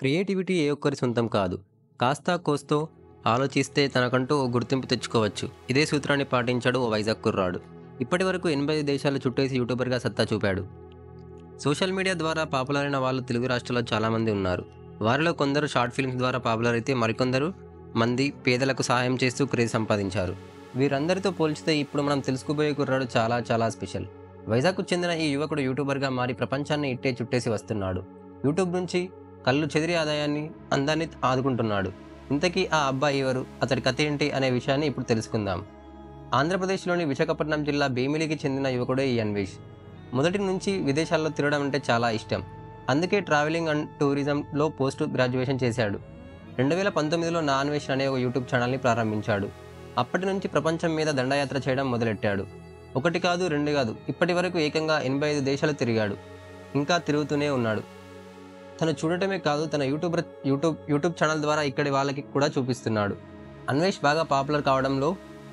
Creativity ఏ ఒక్కరి సొంతం కాదు. కాస్తా కోస్తో ఆలోచిస్తే తనకంటూ ఓ గుర్తింపు తెచ్చుకోవచ్చు. ఇదే సూత్రాన్ని పాటించాడు ఓ వైజాగ్ కుర్రాడు. ఇప్పటివరకు 85 దేశాలు చుట్టేసి యూట్యూబర్గా సత్తా చూపాడు. సోషల్ మీడియా ద్వారా పాపులర్ అయిన వాళ్ళు తెలుగు రాష్ట్రాల్లో చాలామంది ఉన్నారు. వారిలో కొందరు షార్ట్ ఫిల్మ్స్ ద్వారా పాపులర్ అయితే మరికొందరు మంది పేదలకు సహాయం చేస్తూ క్రేజ్ సంపాదించారు. వీరందరితో పోల్చితే ఇప్పుడు మనం తెలుసుకోబోయే కుర్రాడు చాలా చాలా స్పెషల్. వైజాగ్కు చెందిన ఈ యువకుడు యూట్యూబర్గా మారి ప్రపంచాన్ని ఇట్టే చుట్టేసి వస్తున్నాడు. యూట్యూబ్ నుంచి కళ్ళు చెదిరి ఆదాయాన్ని అందాన్ని ఆదుకుంటున్నాడు. ఇంతకీ ఆ అబ్బాయి ఎవరు, అతడి కథ ఏంటి అనే విషయాన్ని ఇప్పుడు తెలుసుకుందాం. ఆంధ్రప్రదేశ్లోని విశాఖపట్నం జిల్లా భీమిలికి చెందిన యువకుడే ఈ అన్వేష్. మొదటి నుంచి విదేశాల్లో తిరగడం అంటే చాలా ఇష్టం. అందుకే ట్రావెలింగ్ అండ్ టూరిజంలో పోస్ట్ గ్రాడ్యుయేషన్ చేశాడు. 2019లో నా అన్వేష్ అనే ఒక యూట్యూబ్ ఛానల్ని ప్రారంభించాడు. అప్పటి నుంచి ప్రపంచం మీద దండయాత్ర చేయడం మొదలెట్టాడు. ఒకటి కాదు, రెండు కాదు, ఇప్పటి వరకు ఏకంగా 85 దేశాలు తిరిగాడు. ఇంకా తిరుగుతూనే ఉన్నాడు. తను చూడటమే కాదు, తన యూట్యూబ్ ఛానల్ ద్వారా ఇక్కడి వాళ్ళకి కూడా చూపిస్తున్నాడు. అన్వేష్ బాగా పాపులర్ కావడంలో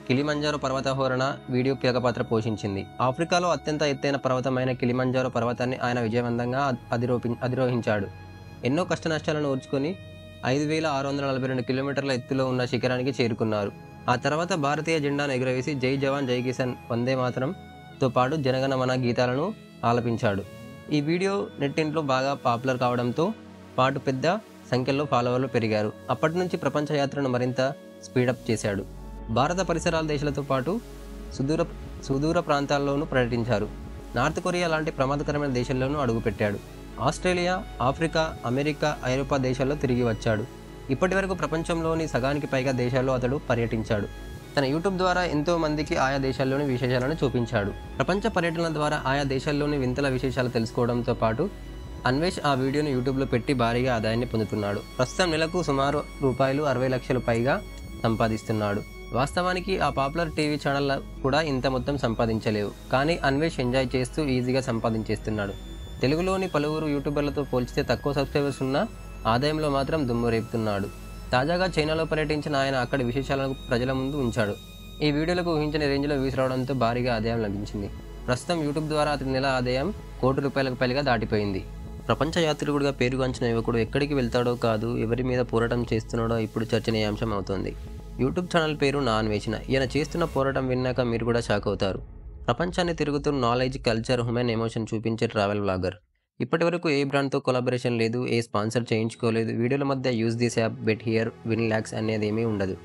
కిలిమంజారో పర్వతారోహణ వీడియో కీలక పాత్ర పోషించింది. ఆఫ్రికాలో అత్యంత ఎత్తైన పర్వతమైన కిలిమంజారో పర్వతాన్ని ఆయన విజయవంతంగా అధిరోహించాడు. ఎన్నో కష్ట నష్టాలను ఓర్చుకొని 5642 కిలోమీటర్ల ఎత్తులో ఉన్న శిఖరానికి చేరుకున్నారు. ఆ తర్వాత భారతీయ జెండాను ఎగురవేసి జై జవాన్ జై కిసాన్, వందే మాతరంతో పాటు జనగణమన గీతాలను ఆలపించాడు. ఈ వీడియో నెట్టింట్లో బాగా పాపులర్ కావడంతో పాటు పెద్ద సంఖ్యలో ఫాలోవర్లు పెరిగారు. అప్పటి నుంచి ప్రపంచ యాత్రను మరింత స్పీడప్ చేశాడు. భారత పరిసరాల దేశాలతో పాటు సుదూర ప్రాంతాల్లోనూ పర్యటించారు. నార్త్ కొరియా లాంటి ప్రమాదకరమైన దేశాల్లోనూ అడుగుపెట్టాడు. ఆస్ట్రేలియా, ఆఫ్రికా, అమెరికా, ఐరోపా దేశాల్లో తిరిగి వచ్చాడు. ఇప్పటి వరకు ప్రపంచంలోని సగానికి పైగా దేశాల్లో అతడు పర్యటించాడు. తన యూట్యూబ్ ద్వారా ఎంతో మందికి ఆయా దేశాల్లోని విశేషాలను చూపించాడు. ప్రపంచ పర్యటనల ద్వారా ఆయా దేశాల్లోని వింతల విశేషాలు తెలుసుకోవడంతో పాటు అన్వేష్ ఆ వీడియోను యూట్యూబ్లో పెట్టి భారీగా ఆదాయాన్ని పొందుతున్నాడు. ప్రస్తుతం నెలకు సుమారు రూపాయలు 60 లక్షలు పైగా సంపాదిస్తున్నాడు. వాస్తవానికి ఆ పాపులర్ టీవీ ఛానల్ కూడా ఇంత మొత్తం సంపాదించలేవు. కానీ అన్వేష్ ఎంజాయ్ చేస్తూ ఈజీగా సంపాదించేస్తున్నాడు. తెలుగులోని పలువురు యూట్యూబర్లతో పోల్చితే తక్కువ సబ్స్క్రైబర్స్ ఉన్న ఆదాయంలో మాత్రం దుమ్ము రేపుతున్నాడు. తాజాగా చైనాలో పర్యటించిన ఆయన అక్కడి విశేషాలను ప్రజల ముందు ఉంచాడు. ఈ వీడియోలకు ఊహించని రేంజ్లో వ్యూస్ రావడంతో భారీగా ఆదాయం లభించింది. ప్రస్తుతం యూట్యూబ్ ద్వారా అతని నెల ఆదాయం ₹1 కోటి పైగా దాటిపోయింది. ప్రపంచ యాత్రికుడిగా పేరుగాంచిన యువకుడు ఎక్కడికి వెళ్తాడో కాదు, ఎవరి మీద పోరాటం చేస్తున్నాడో ఇప్పుడు చర్చనీయాంశం అవుతోంది. యూట్యూబ్ ఛానల్ పేరు నా అన్వేషణ. ఈయన చేస్తున్న పోరాటం విన్నాక మీరు కూడా షాక్ అవుతారు. ప్రపంచాన్ని తిరుగుతూ నాలెడ్జ్, కల్చర్, హ్యూమన్ ఎమోషన్ చూపించే ట్రావెల్ వ్లాగర్. ఇప్పటి వరకు ఏ బ్రాండ్తో కొలాబరేషన్ లేదు, ఏ స్పాన్సర్ చేయించుకోలేదు. వీడియోల మధ్య use this app, bet here, win lakhs అనేది ఏమీ ఉండదు.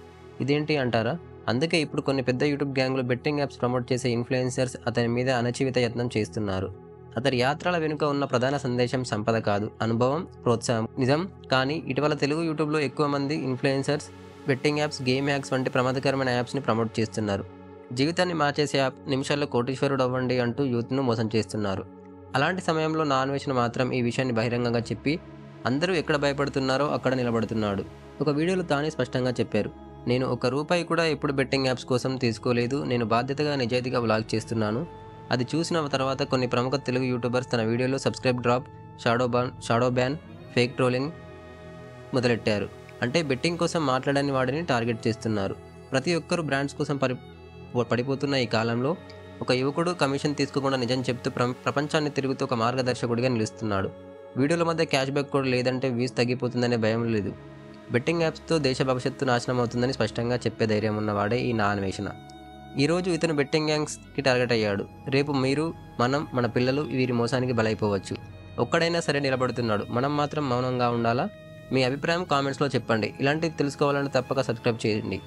ఇదేంటి అంటారా? అందుకే ఇప్పుడు కొన్ని పెద్ద యూట్యూబ్ గ్యాంగ్లు బెట్టింగ్ యాప్స్ ప్రమోట్ చేసే ఇన్ఫ్లుయెన్సర్స్ అతని మీద అణచివేత యత్నం చేస్తున్నారు. అతని యాత్రల వెనుక ఉన్న ప్రధాన సందేశం సంపద కాదు, అనుభవం, ప్రోత్సాహం. నిజం. కానీ ఇటీవల తెలుగు యూట్యూబ్లో ఎక్కువ మంది influencers betting apps, game apps వంటి ప్రమాదకరమైన యాప్స్ని ప్రమోట్ చేస్తున్నారు. జీవితాన్ని మార్చేసే యాప్, నిమిషాల్లో కోటీశ్వరుడు అవ్వండి అంటూ యూత్ను మోసం చేస్తున్నారు. అలాంటి సమయంలో నా అన్వేషణ మాత్రం ఈ విషయాన్ని బహిరంగంగా చెప్పి అందరూ ఎక్కడ భయపడుతున్నారో అక్కడ నిలబడుతున్నాడు. ఒక వీడియోలో తానే స్పష్టంగా చెప్పారు, నేను ₹1 కూడా ఎప్పుడు బెట్టింగ్ యాప్స్ కోసం తీసుకోలేదు. నేను బాధ్యతగా, నిజాయితీగా వ్లాగ్ చేస్తున్నాను. అది చూసిన తర్వాత కొన్ని ప్రముఖ తెలుగు యూట్యూబర్స్ తన వీడియోలో subscribe drop, shadow ban, fake trolling మొదలెట్టారు. అంటే బెట్టింగ్ కోసం మాట్లాడని వాడిని టార్గెట్ చేస్తున్నారు. ప్రతి ఒక్కరూ బ్రాండ్స్ కోసం పడిపోతున్న ఈ కాలంలో ఒక యువకుడు కమిషన్ తీసుకోకుండా నిజం చెప్తూ ప్రపంచాన్ని తిరుగుతూ ఒక మార్గదర్శకుడిగా నిలుస్తున్నాడు. వీడియోల మధ్య క్యాష్ బ్యాక్ కూడా లేదంటే వ్యూస్ తగ్గిపోతుందనే భయం లేదు. బెట్టింగ్ యాప్స్తో దేశ భవిష్యత్తు నాశనం అవుతుందని స్పష్టంగా చెప్పే ధైర్యం ఉన్నవాడే ఈ నా అన్వేషణ. ఈరోజు ఇతను బెట్టింగ్ గ్యాంగ్స్కి టార్గెట్ అయ్యాడు. రేపు మీరు, మనం, మన పిల్లలు వీరి మోసానికి బలైపోవచ్చు. ఒక్కడైనా సరే నిలబడుతున్నాడు. మనం మాత్రం మౌనంగా ఉండాలా? మీ అభిప్రాయం కామెంట్స్లో చెప్పండి. ఇలాంటివి తెలుసుకోవాలంటే తప్పక సబ్స్క్రైబ్ చేయండి.